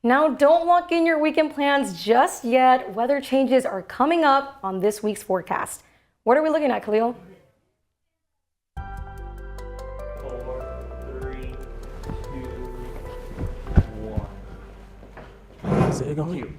Now, don't lock in your weekend plans just yet. Weather changes are coming up on this week's forecast. What are we looking at, Khalil? 4, 3, 2, 1. Is it going?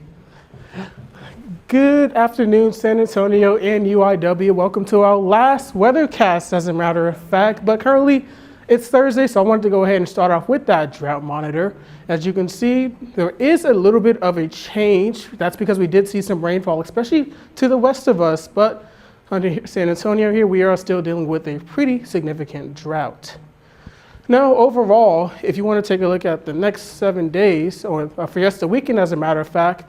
Good afternoon, San Antonio and UIW. Welcome to our last weathercast, as a matter of fact. But currently, it's Thursday, so I wanted to go ahead and start off with that drought monitor. As you can see, there is a little bit of a change. That's because we did see some rainfall, especially to the west of us. But under San Antonio here, we are still dealing with a pretty significant drought. Now, overall, if you want to take a look at the next 7 days, or Fiesta weekend, as a matter of fact,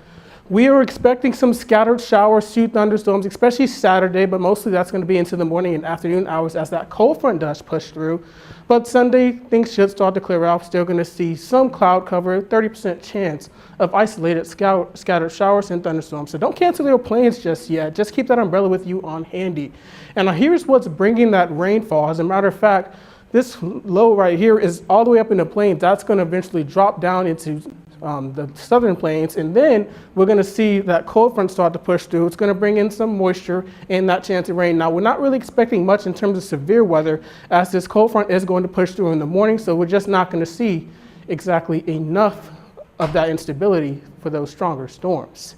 we are expecting some scattered showers to thunderstorms, especially Saturday, but mostly that's going to be into the morning and afternoon hours as that cold front does push through. But Sunday, things should start to clear out. Still going to see some cloud cover, 30% chance of isolated scattered showers and thunderstorms. So don't cancel your plans just yet. Just keep that umbrella with you on handy. And here's what's bringing that rainfall. As a matter of fact, this low right here is all the way up in the plains. That's going to eventually drop down into the southern plains, and then we're going to see that cold front start to push through. It's going to bring in some moisture and that chance of rain. Now, we're not really expecting much in terms of severe weather, as this cold front is going to push through in the morning, so we're just not going to see exactly enough of that instability for those stronger storms.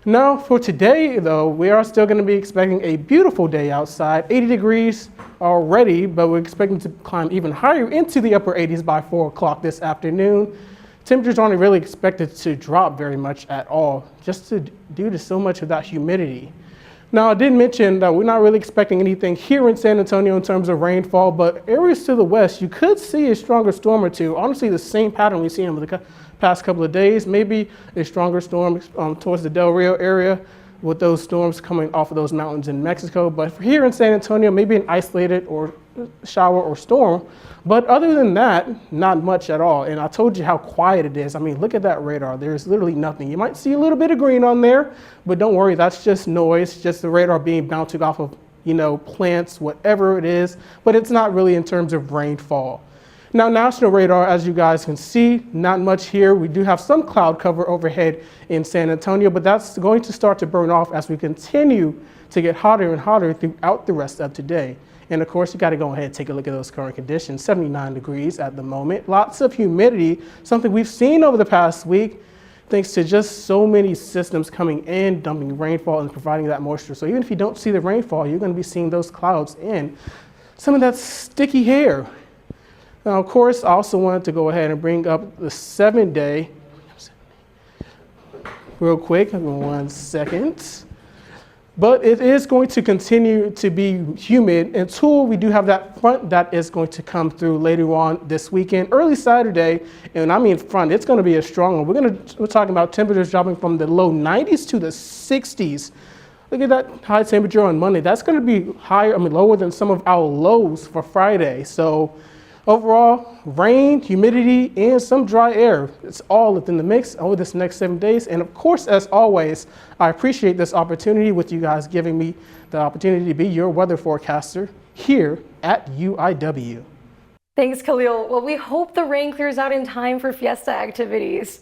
Now, for today, though, we are still going to be expecting a beautiful day outside, 80 degrees already, but we're expecting to climb even higher into the upper 80s by 4 o'clock this afternoon. Temperatures aren't really expected to drop very much at all, just due to so much of that humidity. Now, I did mention that we're not really expecting anything here in San Antonio in terms of rainfall, but areas to the west, you could see a stronger storm or two. Honestly, the same pattern we've seen over the past couple of days, maybe a stronger storm towards the Del Rio area with those storms coming off of those mountains in Mexico. But for here in San Antonio, maybe an isolated or shower or storm. But other than that, not much at all. And I told you how quiet it is. I mean, look at that radar. There's literally nothing. You might see a little bit of green on there, but don't worry, that's just noise, just the radar being bouncing off of, plants, whatever it is. But it's not really in terms of rainfall. Now, national radar, as you guys can see, not much here. We do have some cloud cover overhead in San Antonio, but that's going to start to burn off as we continue to get hotter and hotter throughout the rest of today. And of course, you got to go ahead and take a look at those current conditions, 79 degrees at the moment. Lots of humidity, something we've seen over the past week, thanks to just so many systems coming in, dumping rainfall and providing that moisture. So even if you don't see the rainfall, you're going to be seeing those clouds and some of that sticky hair. Now, of course, I also wanted to go ahead and bring up the 7-day real quick, 1 second. But it is going to continue to be humid until we do have that front that is going to come through later on this weekend, early Saturday. And I mean front, it's going to be a strong one. We're talking about temperatures dropping from the low 90s to the 60s. Look at that high temperature on Monday. That's going to be lower than some of our lows for Friday. So overall, rain, humidity, and some dry air. It's all within the mix over this next 7 days. And of course, as always, I appreciate this opportunity with you guys giving me the opportunity to be your weather forecaster here at UIW. Thanks, Khalil. Well, we hope the rain clears out in time for Fiesta activities.